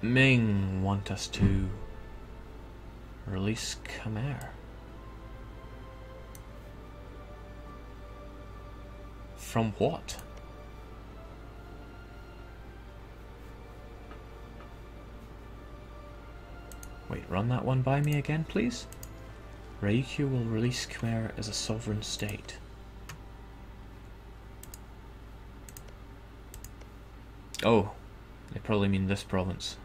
Ming want us to release Khmer. From what? Wait, run that one by me again, please. Ryukyu will release Khmer as a sovereign state. Oh, they probably mean this province.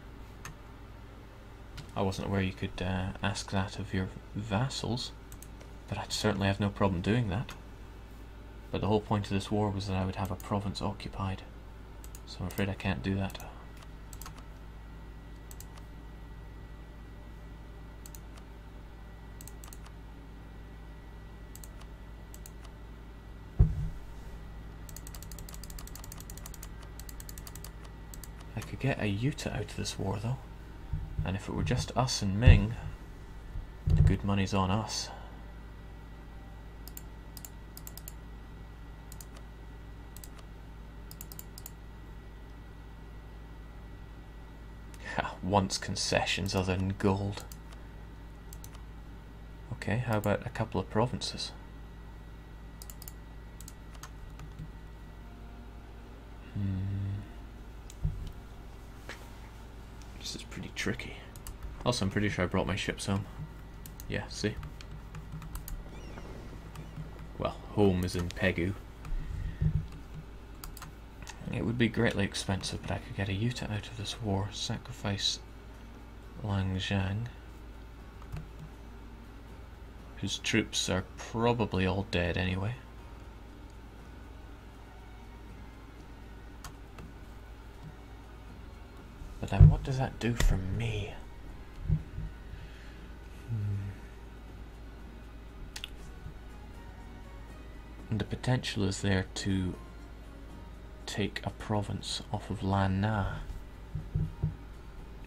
I wasn't aware you could ask that of your vassals, but I'd certainly have no problem doing that. But the whole point of this war was that I would have a province occupied, so I'm afraid I can't do that. I could get a Yuta out of this war though, and if it were just us and Ming, the good money's on us. Wants concessions other than gold. Okay, how about a couple of provinces? This is pretty tricky. Also, I'm pretty sure I brought my ships home. Yeah, see? Well, home is in Pegu. It would be greatly expensive, but I could get a Yuta out of this war. Sacrifice Langzhang, whose troops are probably all dead anyway. But then what does that do for me? And the potential is there to take a province off of Lan Na.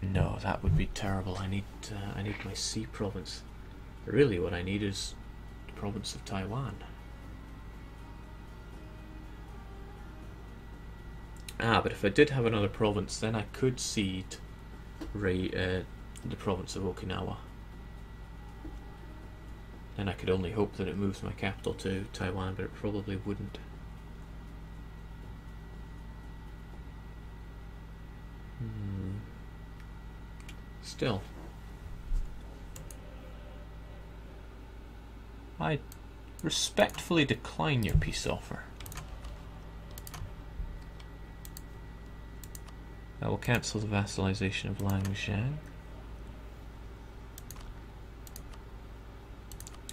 No, that would be terrible. I need my sea province. Really, what I need is the province of Taiwan. Ah, but if I did have another province, then I could cede the province of Okinawa. Then I could only hope that it moves my capital to Taiwan, but it probably wouldn't. Still, I respectfully decline your peace offer. I will cancel the vassalization of Langzhang.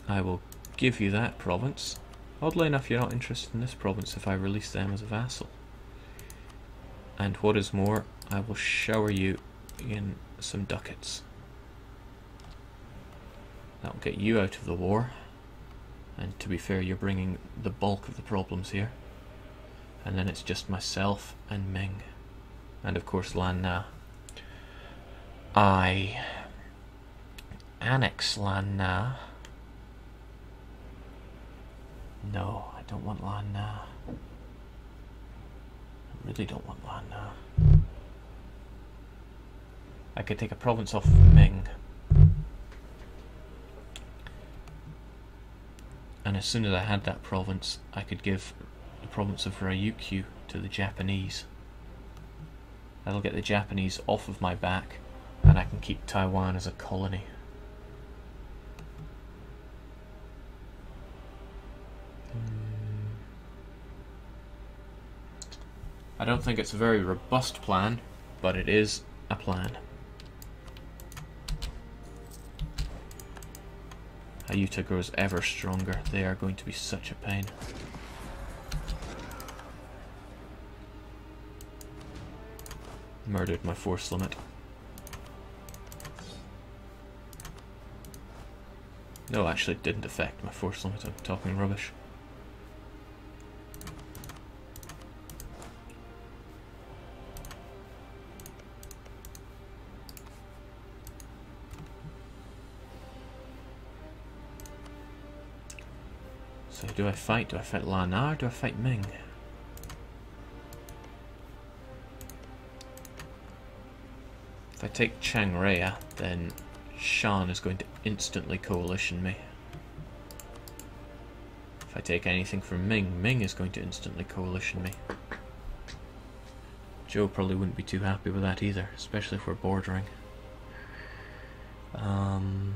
I will give you that province. Oddly enough, you're not interested in this province if I release them as a vassal. And what is more, I will shower you in some ducats. That'll get you out of the war, and to be fair, you're bringing the bulk of the problems here. And then it's just myself and Ming, and of course Lan Na. I annex Lan Na. No, I don't want Lan Na. I really don't want Lan Na. I could take a province off of Ming, and as soon as I had that province, I could give the province of Ryukyu to the Japanese. That'll get the Japanese off of my back, and I can keep Taiwan as a colony. I don't think it's a very robust plan, but it is a plan. Ayuta grows ever stronger. They are going to be such a pain. Murdered my force limit. No, actually it didn't affect my force limit. I'm talking rubbish. So do I fight? Do I fight Lan Na or do I fight Ming? If I take Changrea, then Shan is going to instantly coalition me. If I take anything from Ming, Ming is going to instantly coalition me. Joe probably wouldn't be too happy with that either, especially if we're bordering. And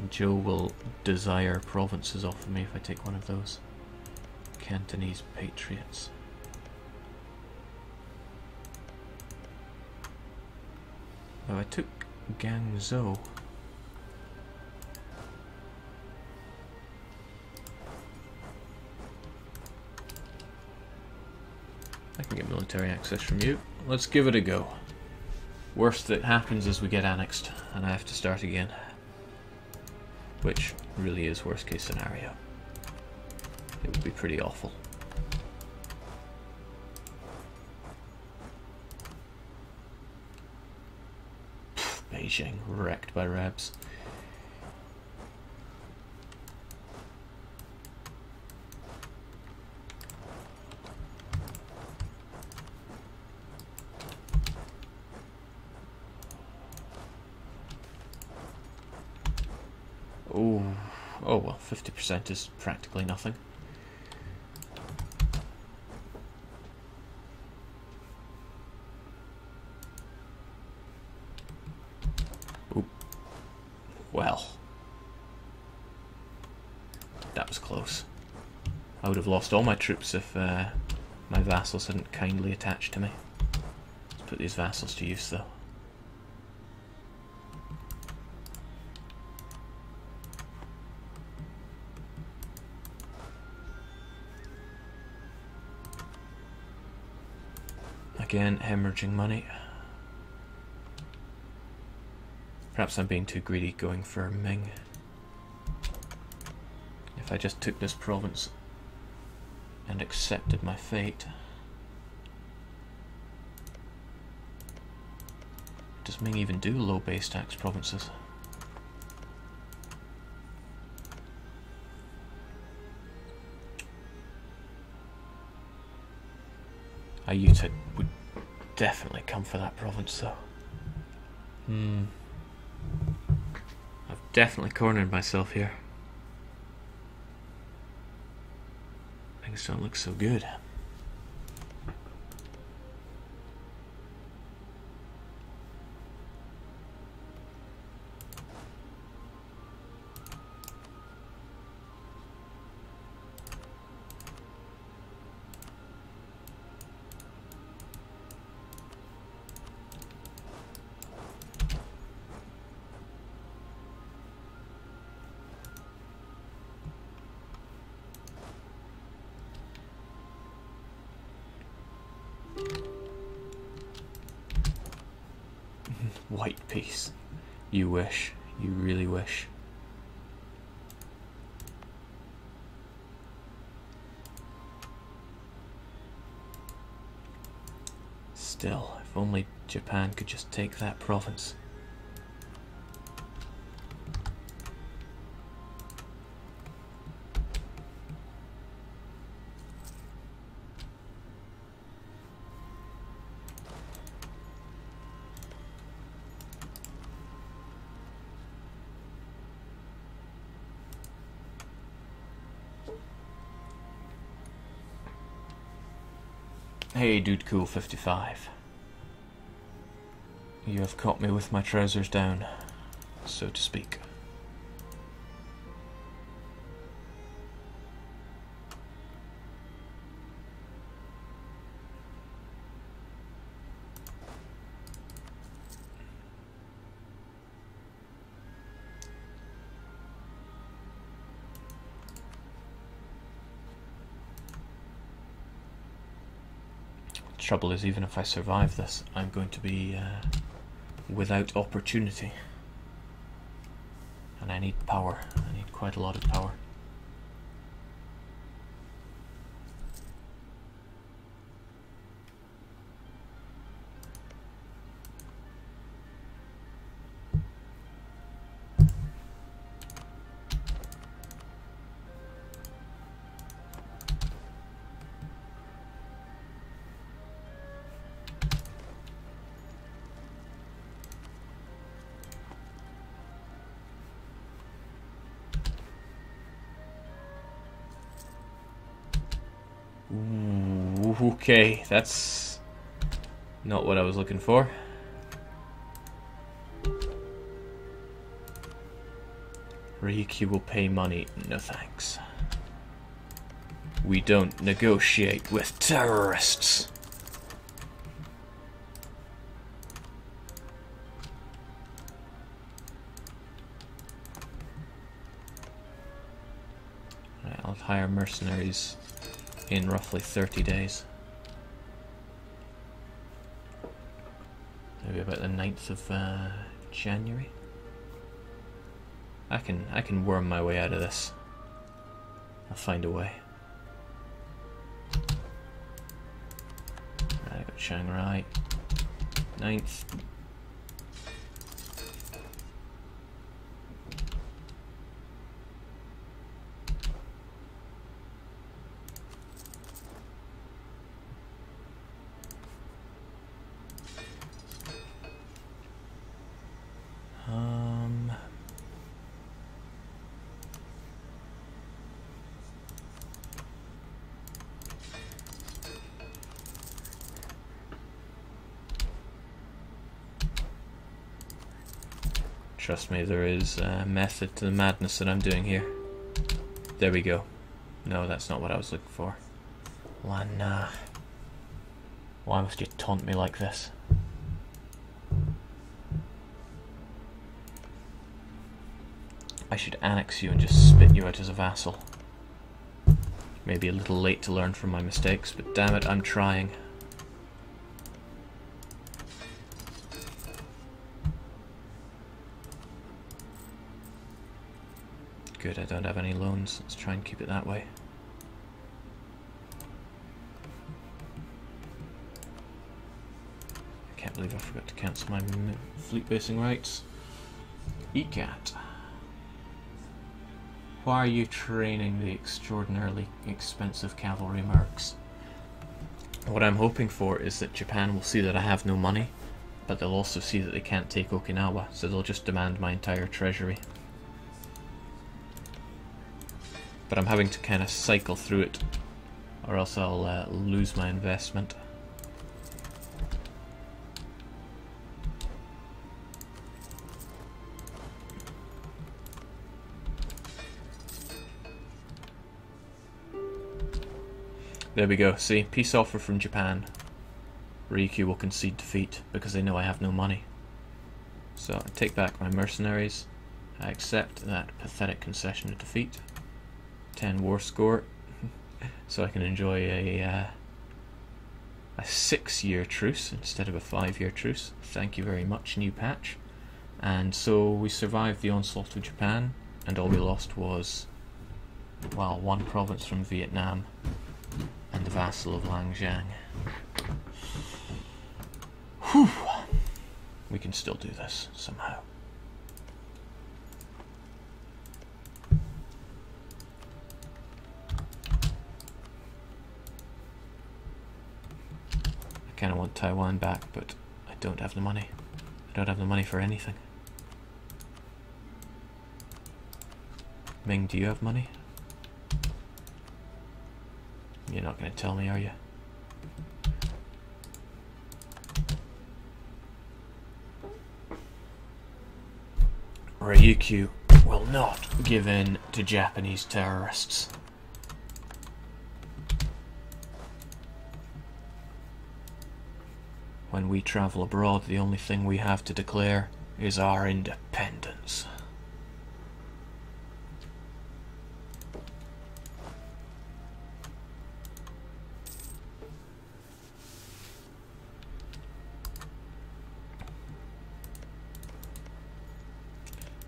Joe will desire provinces off of me if I take one of those Cantonese patriots. Oh, I took Guangzhou. I can get military access from you. Let's give it a go. Worst that happens is we get annexed and I have to start again. Which really is worst case scenario. It would be pretty awful. Beijing wrecked by Rebs. Oh well, 50% is practically nothing. Oop. Well, that was close. I would have lost all my troops if my vassals hadn't kindly attached to me. Let's put these vassals to use though. Again, hemorrhaging money. Perhaps I'm being too greedy going for Ming. If I just took this province and accepted my fate. Does Ming even do low base tax provinces? Ayutthaya would definitely come for that province though. I've definitely cornered myself here. Things don't look so good. White peace. You wish. You really wish. Still, if only Japan could just take that province. Hey, Dude Cool 55. You have caught me with my trousers down, so to speak. Trouble is, even if I survive this, I'm going to be without opportunity. And I need power. I need quite a lot of power. Ooh, okay, that's not what I was looking for. Ryukyu will pay money. No thanks. We don't negotiate with terrorists. Right, I'll hire mercenaries in roughly 30 days. Maybe about the 9th of January. I can worm my way out of this. I'll find a way. Right, I got Shanghai. 9th. Trust me, there is a method to the madness that I'm doing here. There we go. No, that's not what I was looking for. Lana. Why must you taunt me like this? I should annex you and just spit you out as a vassal. Maybe a little late to learn from my mistakes, but damn it, I'm trying. Good, I don't have any loans. Let's try and keep it that way. I can't believe I forgot to cancel my fleet basing rights. ECAT. Why are you training the extraordinarily expensive cavalry mercs? What I'm hoping for is that Japan will see that I have no money, but they'll also see that they can't take Okinawa, so they'll just demand my entire treasury. But I'm having to kind of cycle through it, or else I'll lose my investment. There we go, see, peace offer from Japan. Ryukyu will concede defeat because they know I have no money. So I take back my mercenaries, I accept that pathetic concession of defeat. 10 war score, so I can enjoy a 6-year truce instead of a 5-year truce. Thank you very much, new patch. And so we survived the onslaught of Japan, and all we lost was, well, 1 province from Vietnam and the vassal of Langjiang. Whew! We can still do this somehow. I kind of want Taiwan back, but I don't have the money. I don't have the money for anything. Ming, do you have money? You're not going to tell me, are you? Ryukyu will not give in to Japanese terrorists. When we travel abroad, the only thing we have to declare is our independence.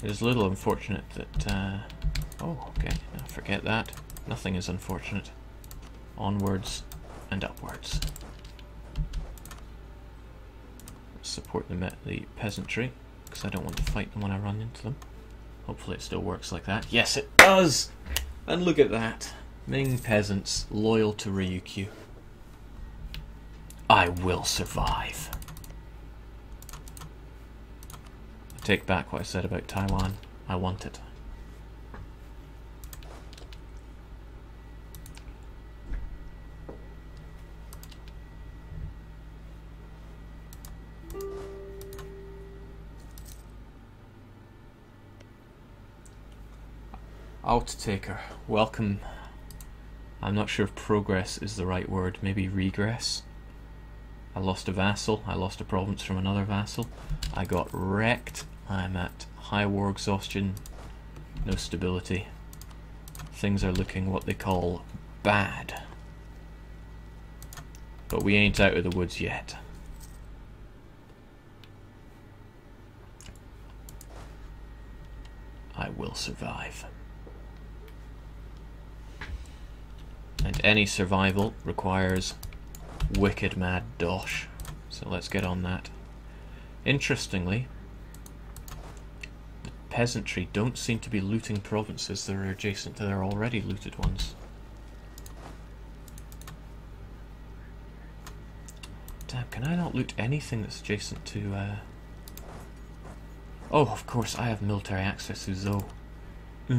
It is a little unfortunate that... oh, okay, no, forget that. Nothing is unfortunate. Onwards and upwards. Support the peasantry, because I don't want to fight them when I run into them. Hopefully it still works like that. Yes, it does! And look at that. Ming peasants loyal to Ryukyu. I will survive. I take back what I said about Taiwan. I want it. Outtaker, welcome. I'm not sure if progress is the right word, maybe regress. I lost a vassal, I lost a province from another vassal. I got wrecked, I'm at high war exhaustion, no stability. Things are looking what they call bad. But we ain't out of the woods yet. I will survive. And any survival requires wicked mad dosh. So let's get on that. Interestingly, the peasantry don't seem to be looting provinces that are adjacent to their already looted ones. Damn, can I not loot anything that's adjacent to... Oh, of course, I have military access to Zo. What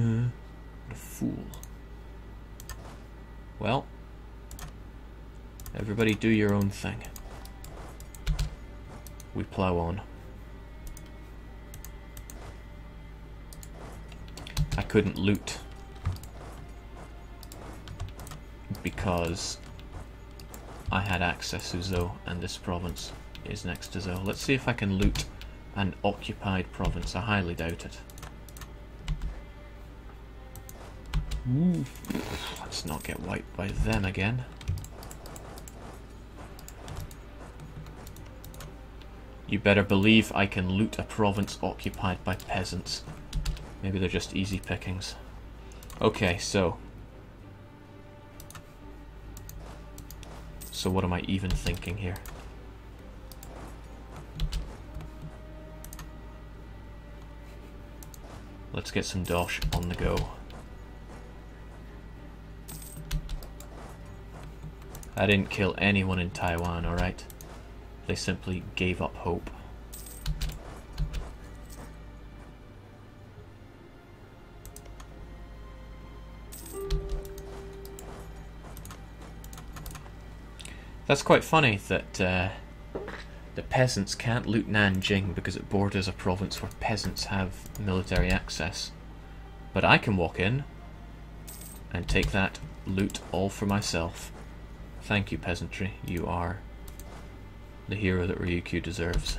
a fool. Well, everybody do your own thing. We plow on. I couldn't loot because I had access to Zo, and this province is next to Zo. Let's see if I can loot an occupied province. I highly doubt it. Let's not get wiped by them again. You better believe I can loot a province occupied by peasants. Maybe they're just easy pickings. Okay, so what am I even thinking here? Let's get some dosh on the go. I didn't kill anyone in Taiwan, alright? They simply gave up hope. That's quite funny that the peasants can't loot Nanjing because it borders a province where peasants have military access. But I can walk in and take that loot all for myself. Thank you, peasantry. You are the hero that Ryukyu deserves.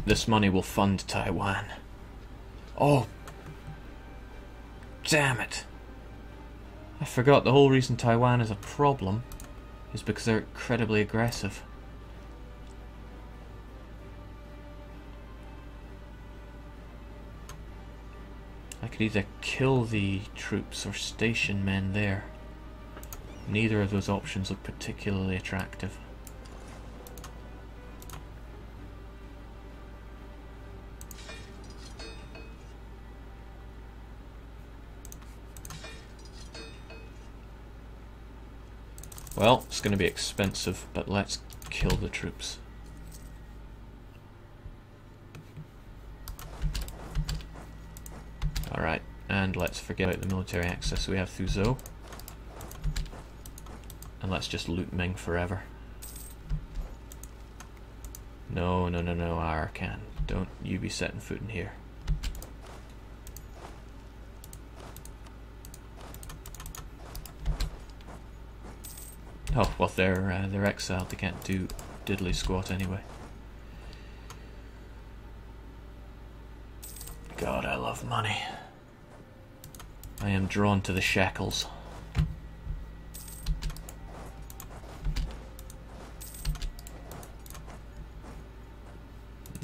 This money will fund Taiwan. Oh, damn it. I forgot the whole reason Taiwan is a problem is because they're incredibly aggressive. I could either kill the troops or station men there. Neither of those options look particularly attractive. Well, it's going to be expensive, but let's kill the troops. Alright, and let's forget about the military access we have through Zo. And let's just loot Ming forever. No, no, no, no, Arakan. Don't you be setting foot in here. Oh, well, they're exiled. They can't do diddly squat anyway. God, I love money. I am drawn to the shackles.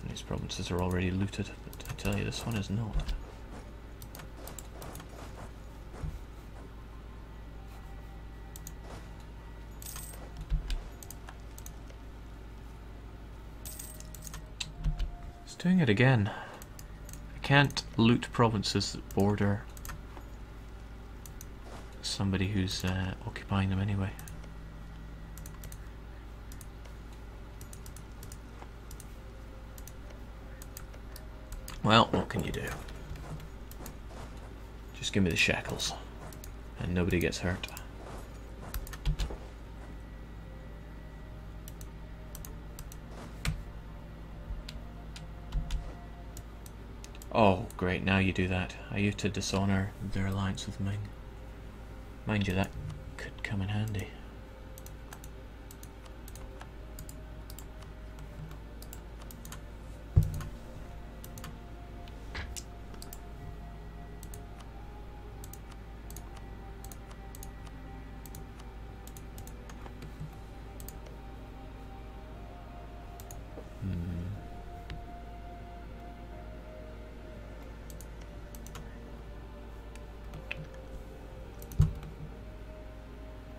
These provinces are already looted, but I tell you, this one is not. Doing it again. I can't loot provinces that border somebody who's occupying them anyway. Well, what can you do? Just give me the shackles and nobody gets hurt. Oh, great, now you do that. Are you to dishonour their alliance with Ming? Mind you, that could come in handy.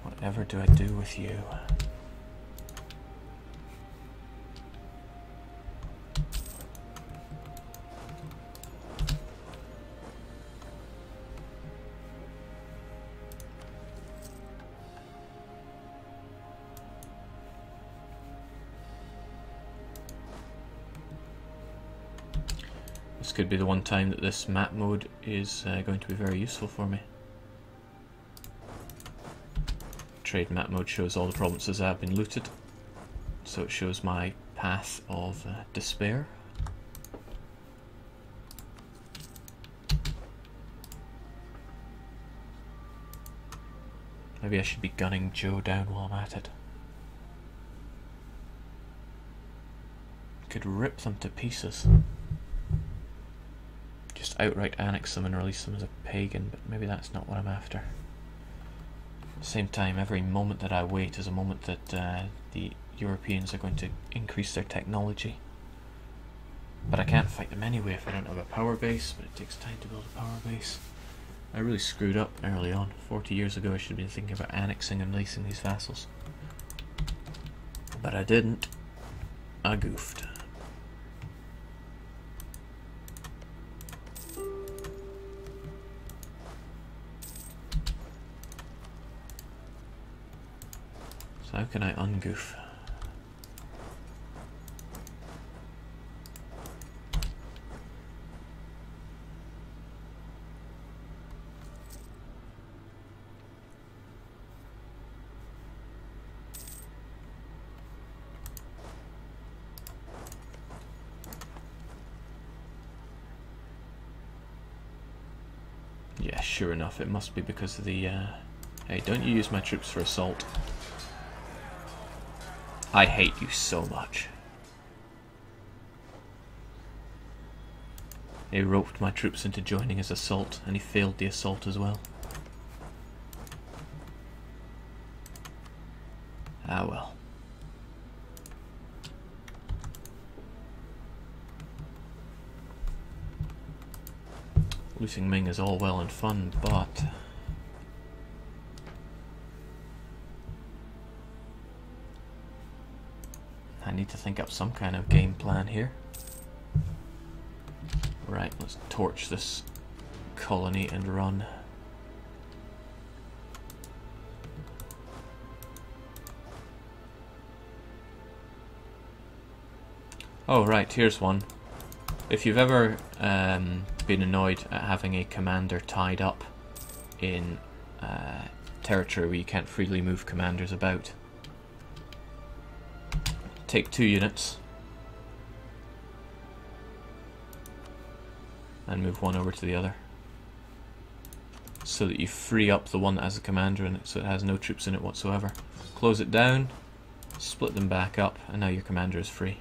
Whatever do I do with you? This could be the one time that this map mode is going to be very useful for me. Trade map mode shows all the provinces that have been looted, so it shows my path of despair. Maybe I should be gunning Joe down while I'm at it. Could rip them to pieces. Just outright annex them and release them as a pagan, but maybe that's not what I'm after. At the same time, every moment that I wait is a moment that the Europeans are going to increase their technology. But I can't fight them anyway if I don't have a power base, but it takes time to build a power base. I really screwed up early on. 40 years ago I should have been thinking about annexing and releasing these vassals. But I didn't. I goofed. So how can I ungoof? Yeah, sure enough, it must be because of the, hey, don't you use my troops for assault. I hate you so much. He roped my troops into joining his assault, and he failed the assault as well. Ah well. Losing Ming is all well and fun, but I need to think up some kind of game plan here. Right, let's torch this colony and run. Oh right, here's one. If you've ever been annoyed at having a commander tied up in territory where you can't freely move commanders about, take 2 units and move one over to the other, so that you free up the one that has a commander in it, so it has no troops in it whatsoever. Close it down, split them back up, and now your commander is free.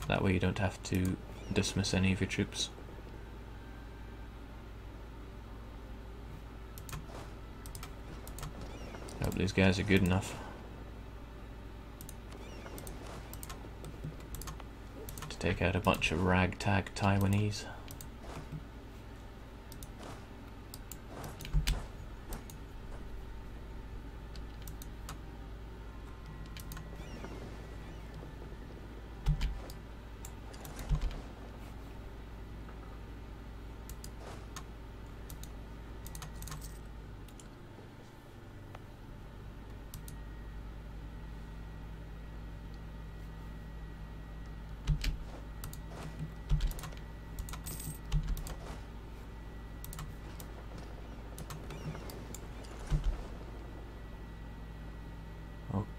That way you don't have to dismiss any of your troops. I hope these guys are good enough to take out a bunch of ragtag Taiwanese.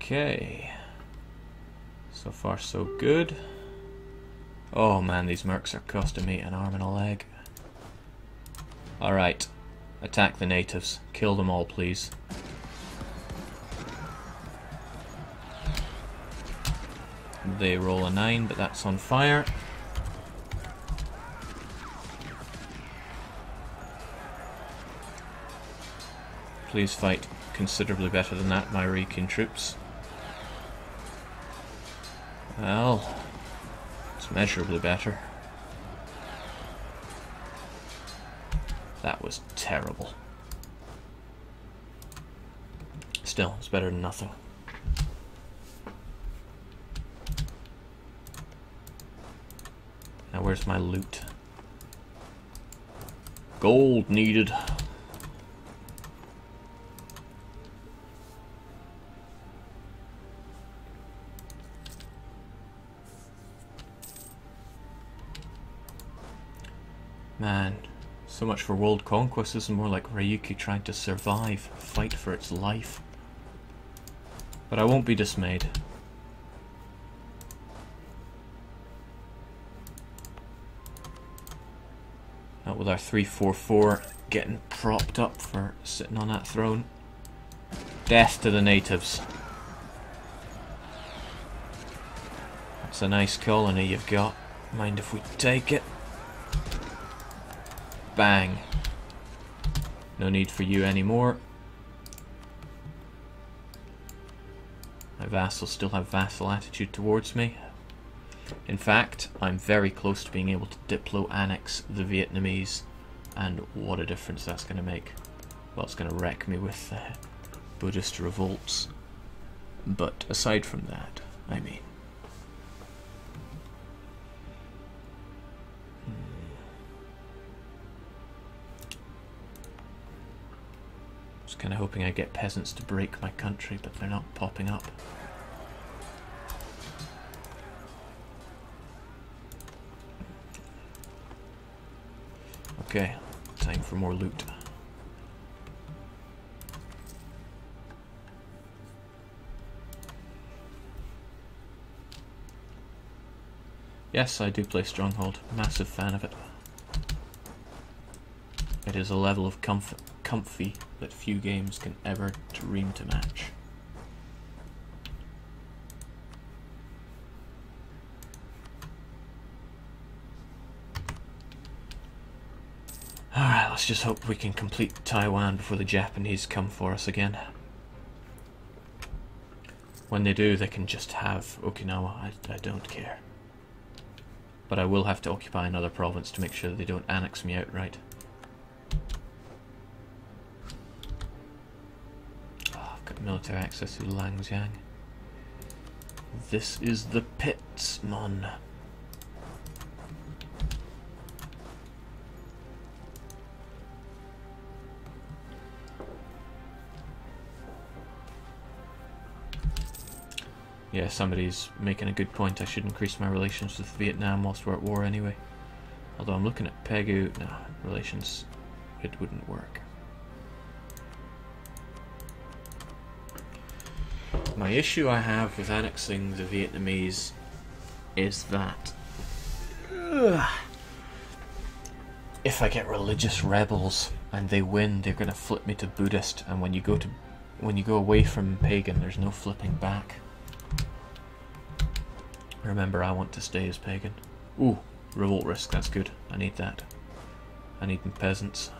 Okay, so far so good. Oh man, these mercs are costing me an arm and a leg. Alright, attack the natives. Kill them all, please. They roll a 9, but that's on fire. Please fight considerably better than that, my Ryukyu troops. Well, it's measurably better. That was terrible. Still, it's better than nothing. Now where's my loot? Gold needed. Man, so much for world conquest. This is more like Ryukyu trying to survive, fight for its life. But I won't be dismayed. Not with our 344 getting propped up for sitting on that throne. Death to the natives. That's a nice colony you've got. Mind if we take it? Bang. No need for you anymore. My vassals still have vassal attitude towards me. In fact, I'm very close to being able to diplo-annex the Vietnamese, and what a difference that's going to make. Well, it's going to wreck me with Buddhist revolts. But aside from that, I mean... Kind of hoping I get peasants to break my country, but they're not popping up. Okay, time for more loot. Yes, I do play Stronghold. Massive fan of it. It is a level of comfy that few games can ever dream to match. Alright, let's just hope we can complete Taiwan before the Japanese come for us again. When they do, they can just have Okinawa. I don't care. But I will have to occupy another province to make sure that they don't annex me outright. Military access to Langjiang. This is the pits, mon. Yeah, somebody's making a good point. I should increase my relations with Vietnam whilst we're at war anyway. Although I'm looking at Pegu. No, relations, it wouldn't work. My issue I have with annexing the Vietnamese is that if I get religious rebels and they win, they're going to flip me to Buddhist, and when you go away from pagan, there's no flipping back. Remember, I want to stay as pagan. Ooh, revolt risk, that's good. I need that. I need them peasants.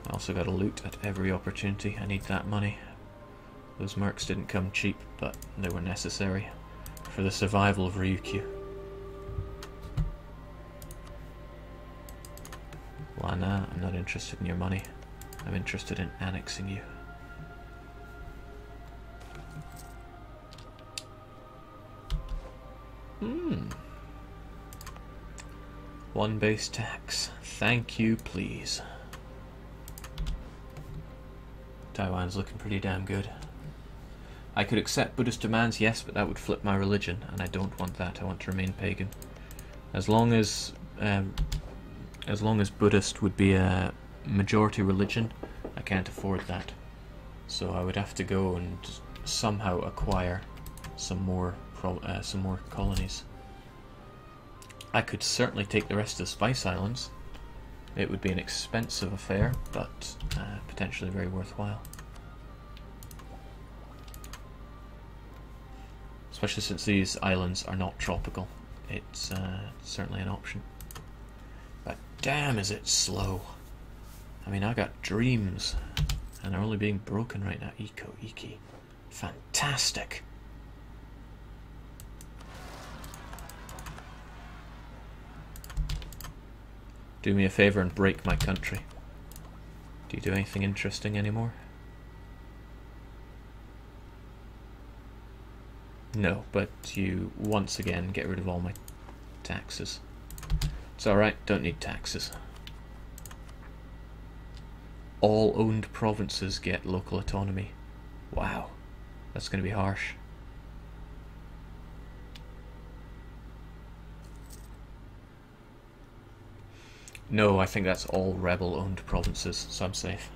I also got to loot at every opportunity. I need that money. Those mercs didn't come cheap, but they were necessary for the survival of Ryukyu. Why not? I'm not interested in your money. I'm interested in annexing you. One base tax. Thank you, please. Taiwan's looking pretty damn good. I could accept Buddhist demands, yes, but that would flip my religion, and I don't want that. I want to remain pagan. As long as Buddhist would be a majority religion, I can't afford that. So I would have to go and somehow acquire some more colonies. I could certainly take the rest of the Spice Islands. It would be an expensive affair, but potentially very worthwhile. Especially since these islands are not tropical. It's certainly an option. But damn, is it slow. I mean, I got dreams, and they're only being broken right now. Iki. Fantastic. Do me a favour and break my country. Do you do anything interesting anymore? No, but you once again get rid of all my taxes. It's alright, don't need taxes. All owned provinces get local autonomy. Wow, that's going to be harsh. No, I think that's all rebel-owned provinces, so I'm safe.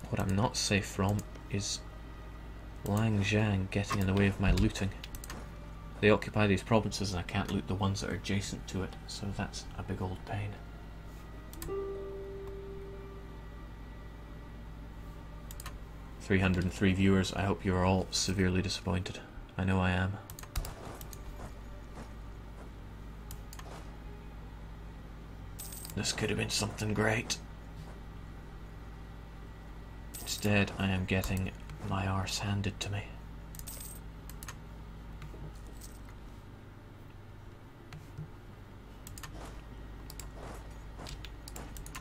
What I'm not safe from is Lang Zhang getting in the way of my looting. They occupy these provinces and I can't loot the ones that are adjacent to it, so that's a big old pain. "303 viewers, I hope you are all severely disappointed. I know I am. This could have been something great. Instead, I am getting my arse handed to me.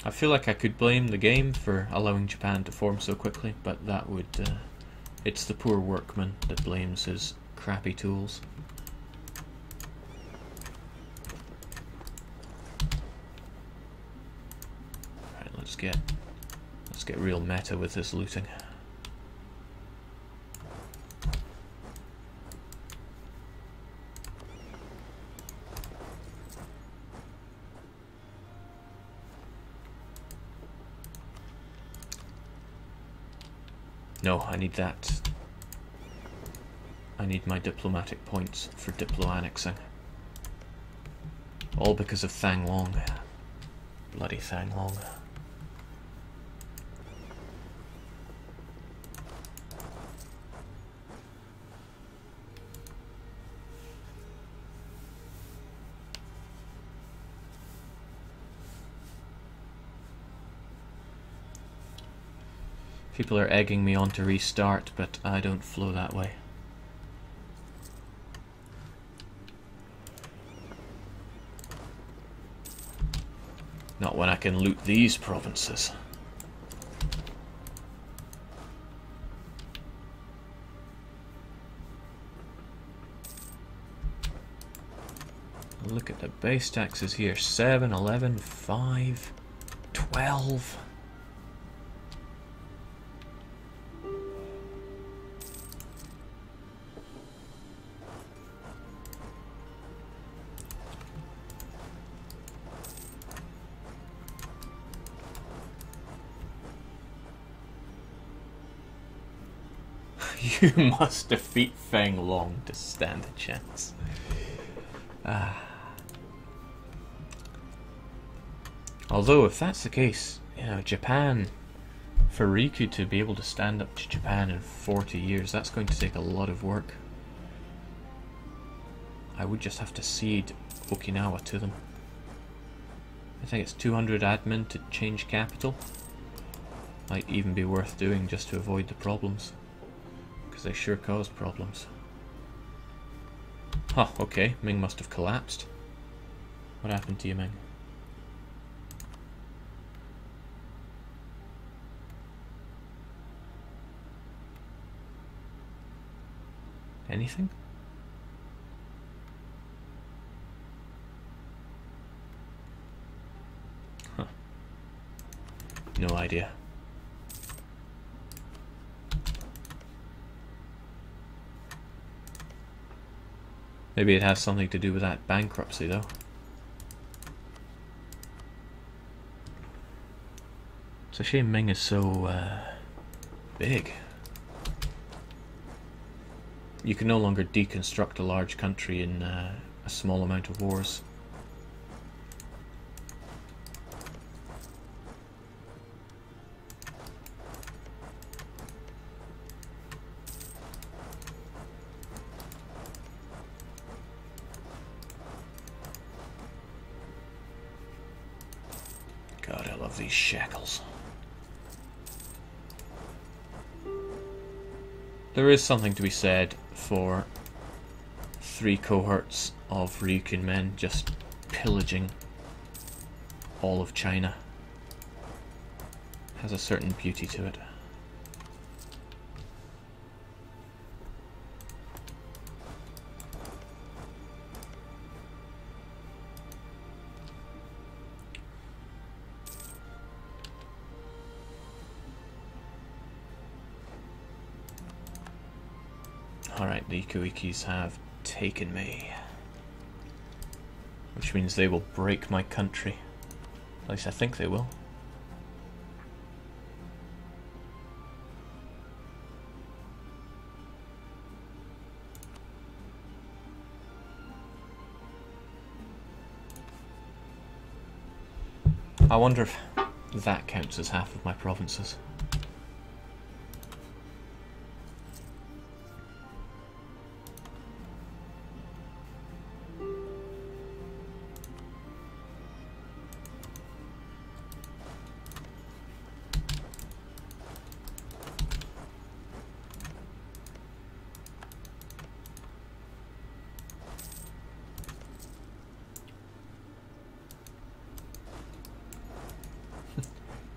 I feel like I could blame the game for allowing Japan to form so quickly, but that would... it's the poor workman that blames his crappy tools. Right, let's get real meta with this looting. No, I need that. I need my diplomatic points for diplo-annexing. All because of Thang Long. Bloody Thang Long. People are egging me on to restart, but I don't flow that way. Not when I can loot these provinces. Look at the base taxes here. 7, 11, 5, 12. You must defeat Feng Long to stand a chance. Although, if that's the case, you know, Japan, for Ryukyu to be able to stand up to Japan in 40 years, that's going to take a lot of work. I would just have to cede Okinawa to them. I think it's 200 admin to change capital. Might even be worth doing just to avoid the problems. Because they sure cause problems. Huh, okay, Ming must have collapsed. What happened to you, Ming? Anything? Huh. No idea. Maybe it has something to do with that bankruptcy, though. It's a shame Ming is so big. You can no longer deconstruct a large country in a small amount of wars. God, I love these shekels. There is something to be said for 3 cohorts of Ryukyu men just pillaging all of China. Has a certain beauty to it. Alright, the Ryukyus have taken me. Which means they will break my country. At least I think they will. I wonder if that counts as half of my provinces.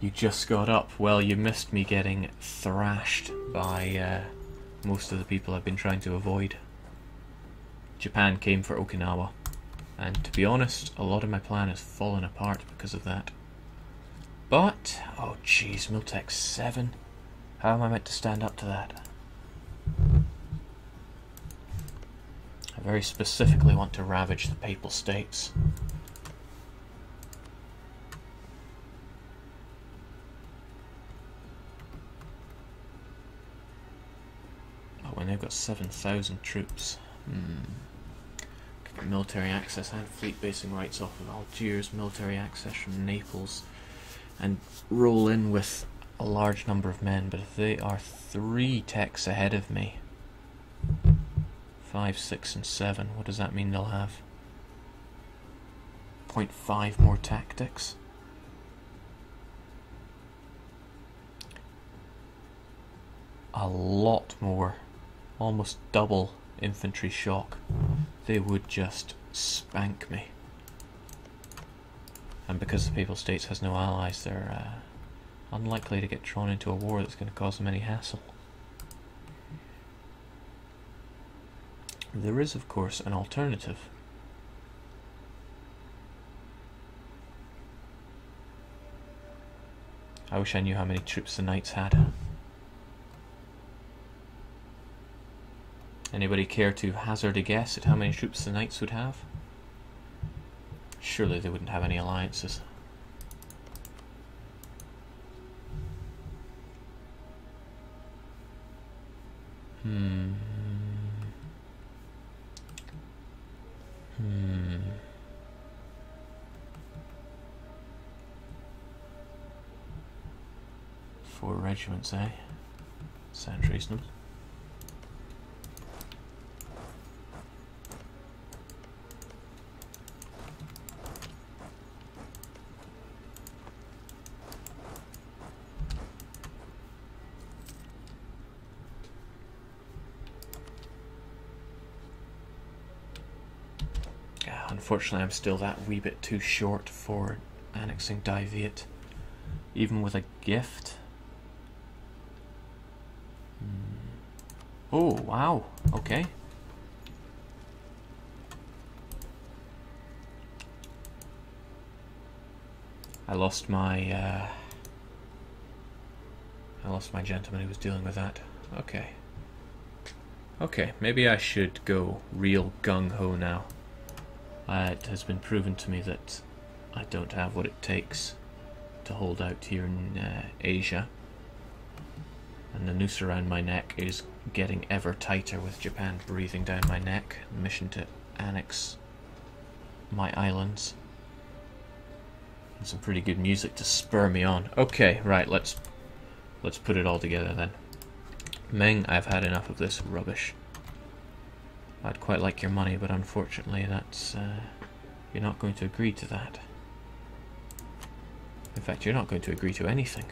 You just got up. Well, you missed me getting thrashed by most of the people I've been trying to avoid. Japan came for Okinawa, and to be honest, a lot of my plan has fallen apart because of that. But, oh jeez, Miltech 7? How am I meant to stand up to that? I very specifically want to ravage the Papal States. When they've got 7,000 troops. Get military access and fleet basing rights off of Algiers, military access from Naples, and roll in with a large number of men. But if they are 3 techs ahead of me, 5, 6 and 7, what does that mean they'll have? 0.5 more tactics? A lot more. Almost double infantry shock. They would just spank me. And because the Papal States has no allies, they're unlikely to get drawn into a war that's going to cause them any hassle. There is, of course, an alternative. I wish I knew how many troops the Knights had. Anybody care to hazard a guess at how many troops the Knights would have? Surely they wouldn't have any alliances. Four regiments, eh? Sounds reasonable. Unfortunately, I'm still that wee bit too short for annexing Dai Viet, even with a gift. Oh, wow. Okay. I lost my gentleman who was dealing with that. Okay. Okay, maybe I should go real gung-ho now. It has been proven to me that I don't have what it takes to hold out here in Asia. And the noose around my neck is getting ever tighter with Japan breathing down my neck. Mission to annex my islands. And some pretty good music to spur me on. Okay, right, let's put it all together then. Ming, I've had enough of this rubbish. I'd quite like your money, but unfortunately that's... you're not going to agree to that. In fact, you're not going to agree to anything.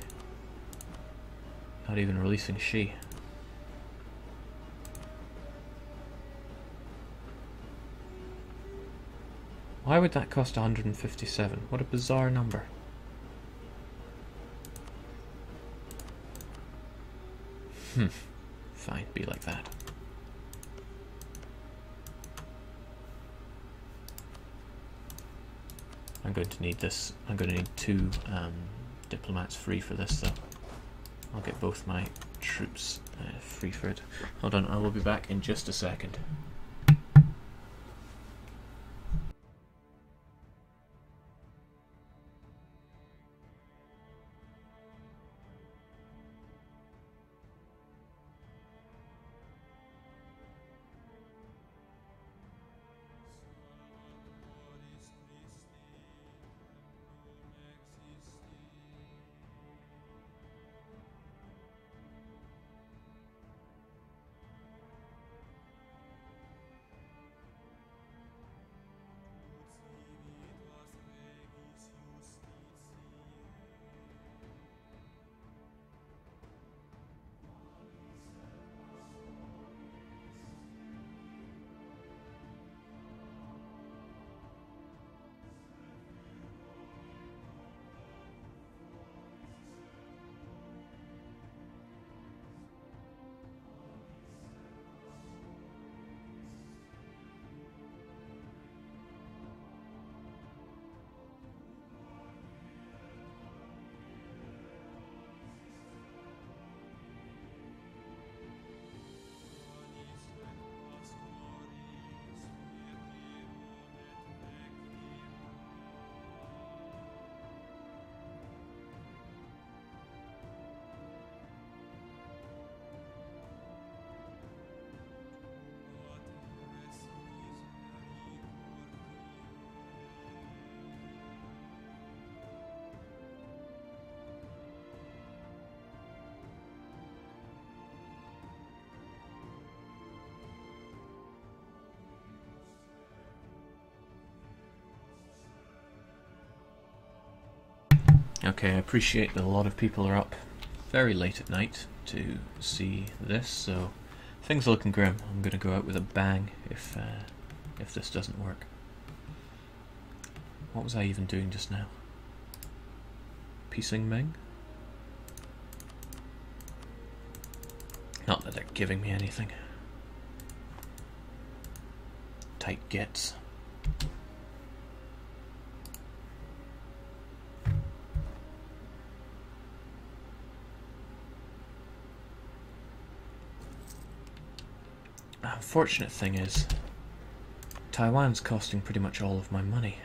Not even releasing Shi. Why would that cost 157? What a bizarre number. Fine, be like that. I'm going to need this. I'm going to need 2 diplomats free for this, though. I'll get both my troops free for it. Hold on, I will be back in just a second. Okay, I appreciate that a lot of people are up very late at night to see this, so things are looking grim. I'm going to go out with a bang if this doesn't work. What was I even doing just now? Piecing Ming? Not that they're giving me anything. Tight gets. Unfortunate thing is, Taiwan's costing pretty much all of my money.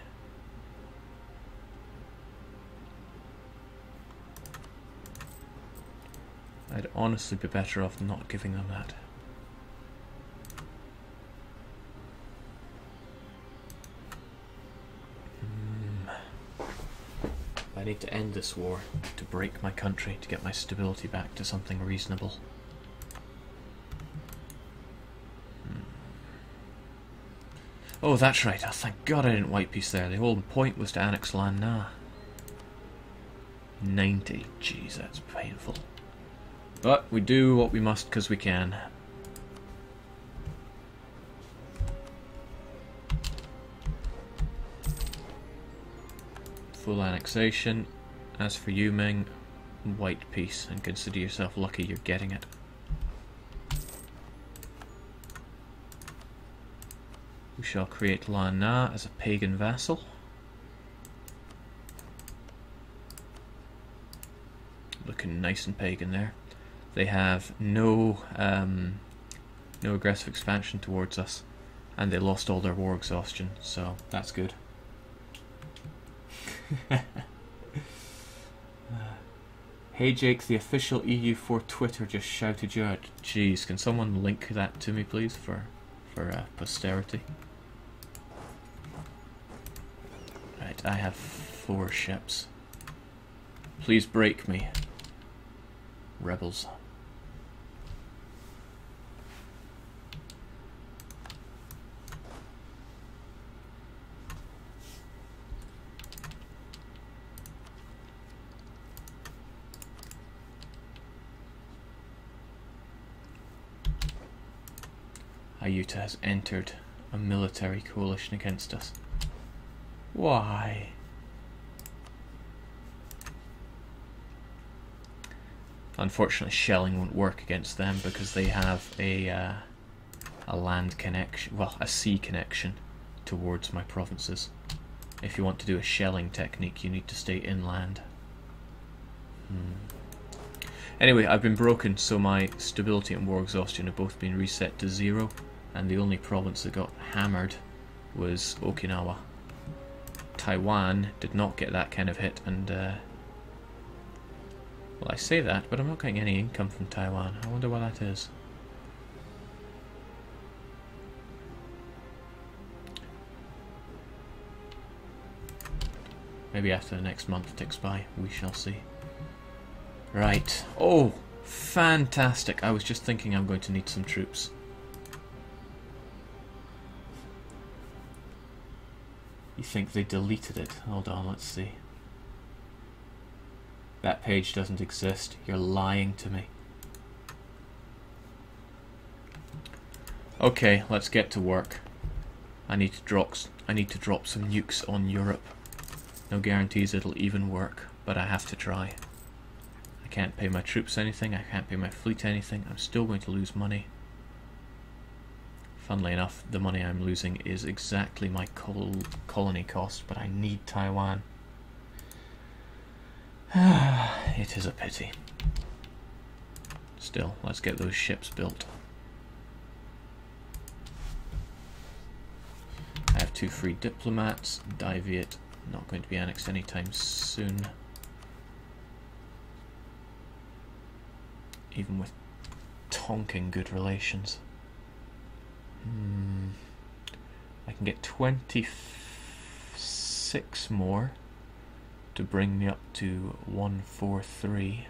I'd honestly be better off not giving them that. I need to end this war to break my country, to get my stability back to something reasonable. Oh, that's right. Oh, thank God I didn't white piece there. The whole point was to annex Lan Na. 90. Jeez, that's painful. But we do what we must because we can. Full annexation. As for you, Ming, white piece, and consider yourself lucky you're getting it. We shall create Lan Na as a pagan vassal. Looking nice and pagan there. They have no aggressive expansion towards us, and they lost all their war exhaustion, so that's good. Hey Jake, the official EU4 Twitter just shouted you out. Jeez, can someone link that to me please for posterity? Right, I have 4 ships. Please break me, rebels. Ayuta has entered a military coalition against us. Why? Unfortunately, shelling won't work against them because they have a land connection, well, a sea connection towards my provinces. If you want to do a shelling technique, you need to stay inland. Anyway, I've been broken, so my stability and war exhaustion have both been reset to 0, and the only province that got hammered was Okinawa. Taiwan did not get that kind of hit, and well, I say that, but I'm not getting any income from Taiwan. I wonder why that is. Maybe after the next month ticks by, we shall see. Right. Oh, fantastic. I was just thinking I'm going to need some troops. You think they deleted it? Hold on, let's see. That page doesn't exist. You're lying to me. Okay, let's get to work. I need to drop some nukes on Europe. No guarantees it'll even work, but I have to try. I can't pay my troops anything, I can't pay my fleet anything, I'm still going to lose money. Funnily enough, the money I'm losing is exactly my colony cost, but I need Taiwan. It is a pity. Still, let's get those ships built. I have 2 free diplomats. Diviet, not going to be annexed anytime soon. Even with Tonkin good relations. I can get 26 more to bring me up to 143,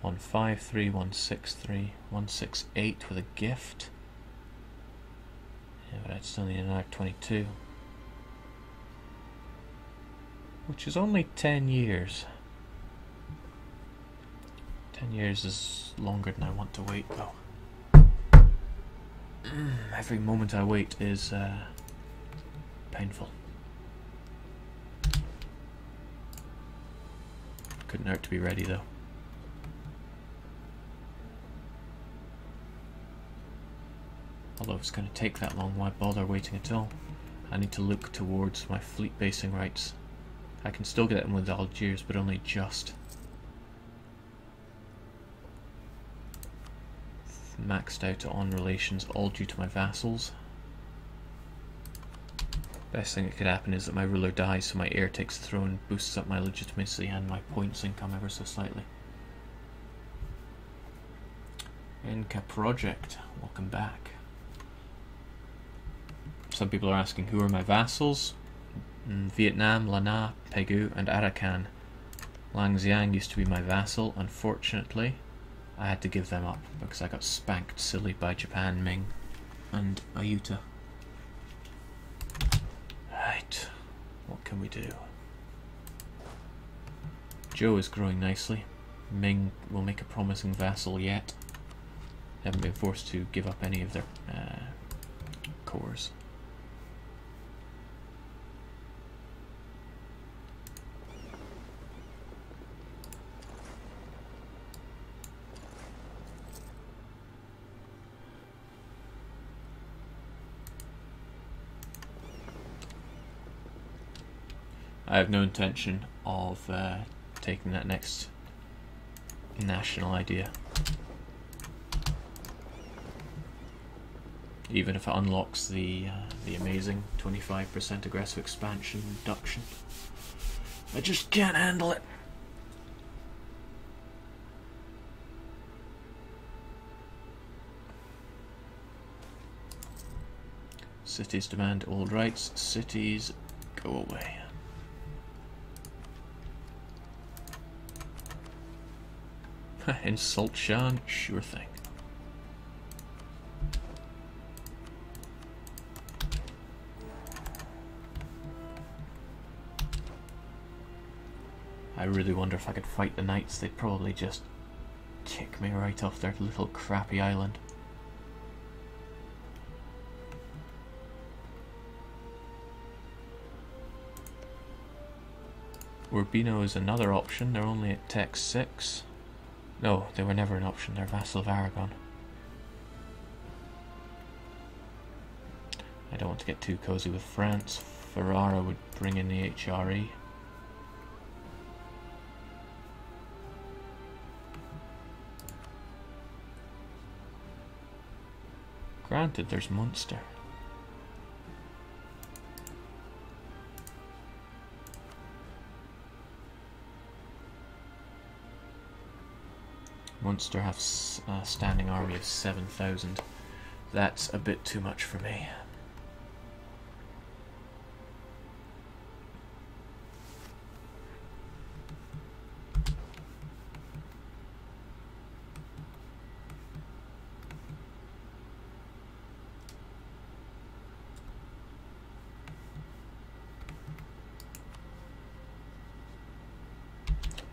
153, 163, 168 with a gift. Yeah, but I'd still need another 22, which is only 10 years. 10 years is longer than I want to wait, though. Every moment I wait is painful. Couldn't hurt to be ready, though. Although if it's going to take that long, why bother waiting at all? I need to look towards my fleet basing rights. I can still get them with Algiers, but only just. Maxed out on relations, all due to my vassals. Best thing that could happen is that my ruler dies, so my heir takes the throne, boosts up my legitimacy and my points income ever so slightly. Inca Project, welcome back. Some people are asking who are my vassals. Vietnam, Lanna, Pegu and Arakan. Lang Xiang used to be my vassal. Unfortunately, I had to give them up because I got spanked silly by Japan, Ming and Ayuta. Right, what can we do? Zhou is growing nicely. Ming will make a promising vassal yet. They haven't been forced to give up any of their cores. I have no intention of taking that next national idea. Even if it unlocks the amazing 25% aggressive expansion reduction. I just can't handle it. Cities demand old rights. Cities, go away. Insult Shan? Sure thing. I really wonder if I could fight the knights. They'd probably just kick me right off their little crappy island. Urbino is another option. They're only at Tech 6. No, they were never an option. They're vassal of Aragon. I don't want to get too cozy with France. Ferrara would bring in the HRE. Granted, there's Munster. Munster have a standing army of 7,000. That's a bit too much for me.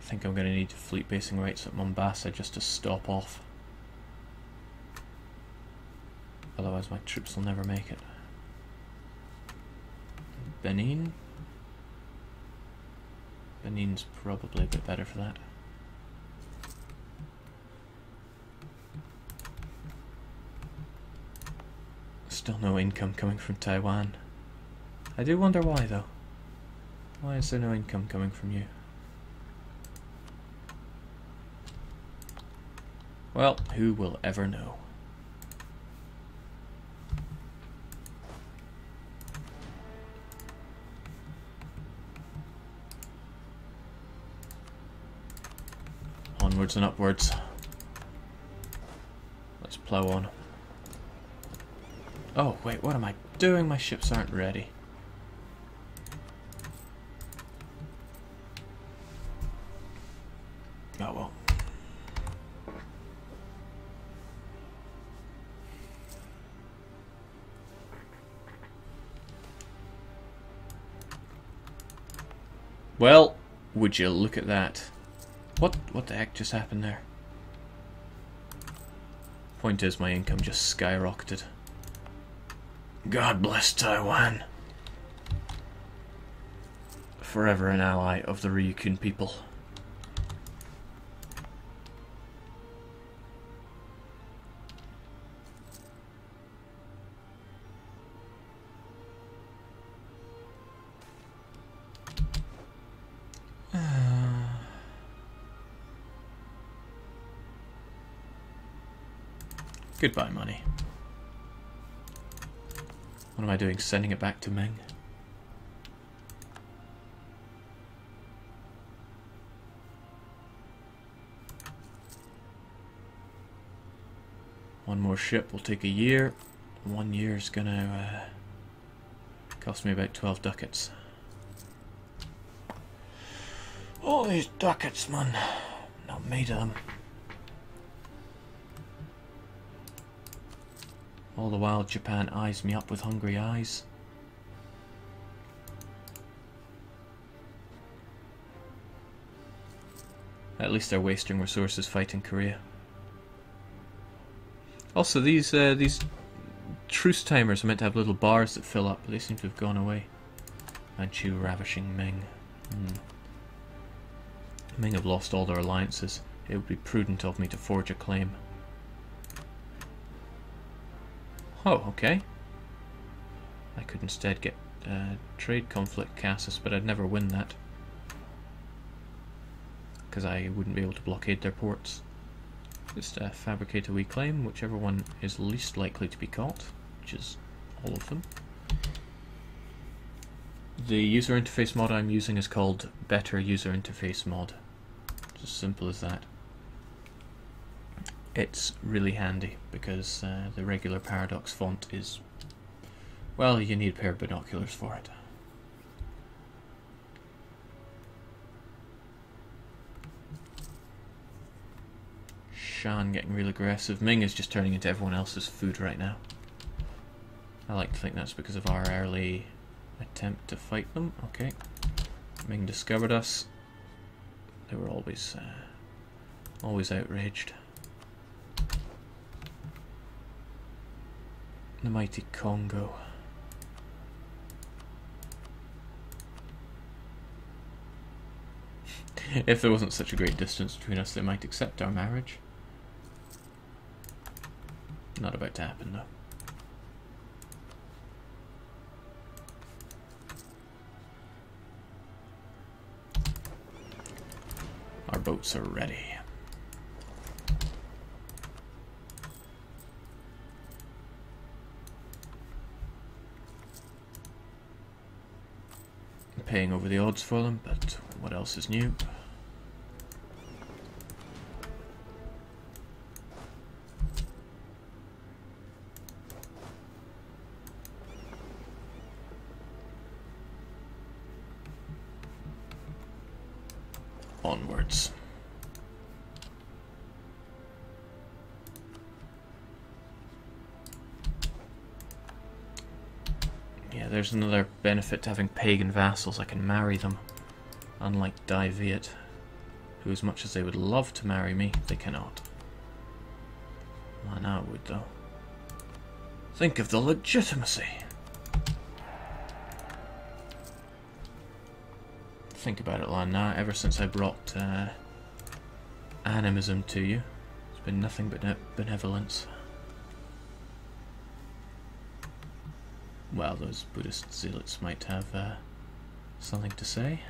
I think I'm going to need fleet basing rights at Mombasa just to stop off. Otherwise my troops will never make it. Benin? Benin's probably a bit better for that. Still no income coming from Taiwan. I do wonder why though. Why is there no income coming from you? Well, who will ever know? Onwards and upwards. Let's plow on. Oh, wait, what am I doing? My ships aren't ready. Oh well. Well, would you look at that? What the heck just happened there? Point is, my income just skyrocketed. God bless Taiwan. Forever an ally of the Ryukyu people. Goodbye, money. What am I doing? Sending it back to Ming? One more ship will take a year. 1 year is gonna cost me about 12 ducats. All these ducats, man. Not made of them. All the while Japan eyes me up with hungry eyes. At least they're wasting resources fighting Korea. Also, these truce timers are meant to have little bars that fill up, but they seem to have gone away. Manchu ravishing Ming. Ming have lost all their alliances. It would be prudent of me to forge a claim. Oh, okay. I could instead get trade conflict Cassis, but I'd never win that. Because I wouldn't be able to blockade their ports. Just fabricate a wee claim, whichever one is least likely to be caught, which is all of them. The user interface mod I'm using is called Better User Interface Mod. It's as simple as that. It's really handy because the regular Paradox font is, well, you need a pair of binoculars for it. Shan getting real aggressive. Ming is just turning into everyone else's food right now. I like to think that's because of our early attempt to fight them. Okay. Ming discovered us. They were always outraged. The mighty Congo. If there wasn't such a great distance between us, they might accept our marriage. Not about to happen, though. Our boats are ready. I'm paying over the odds for them, but what else is new? Onwards. Yeah, there's another benefit to having pagan vassals. I can marry them, unlike Dai Viet, who, as much as they would love to marry me, they cannot. Lana would, though. Think of the legitimacy. Think about it, Lana. Ever since I brought animism to you, it's been nothing but benevolence. Well, those Buddhist zealots might have something to say.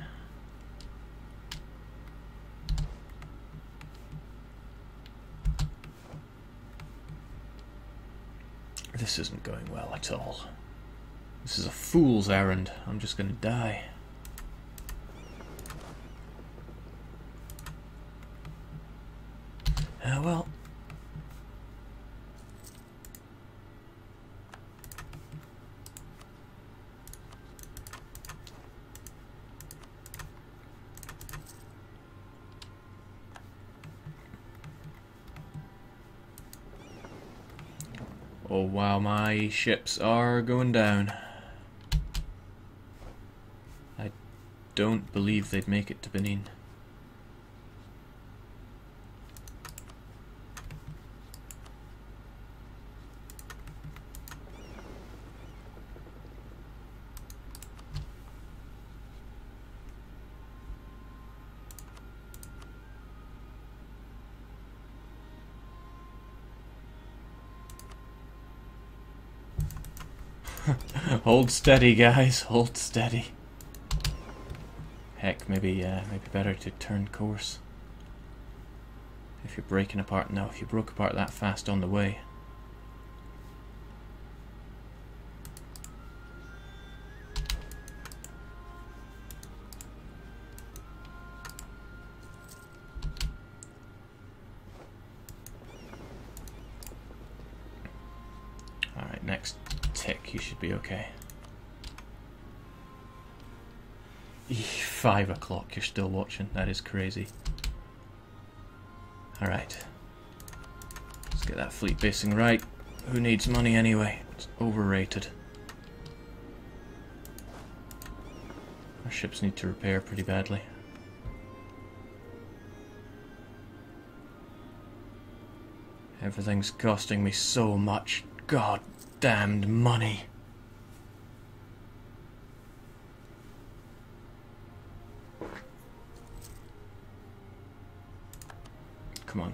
This isn't going well at all. This is a fool's errand. I'm just gonna die. Well. Oh wow, my ships are going down. I don't believe they'd make it to Benin. Hold steady, guys. Hold steady. Heck, maybe better to turn course. If you're breaking apart now, if you broke apart that fast on the way. Alright, next tick, you should be okay. 5 o'clock, you're still watching. That is crazy. Alright. Let's get that fleet basing right. Who needs money anyway? It's overrated. Our ships need to repair pretty badly. Everything's costing me so much god-damned money. Come on.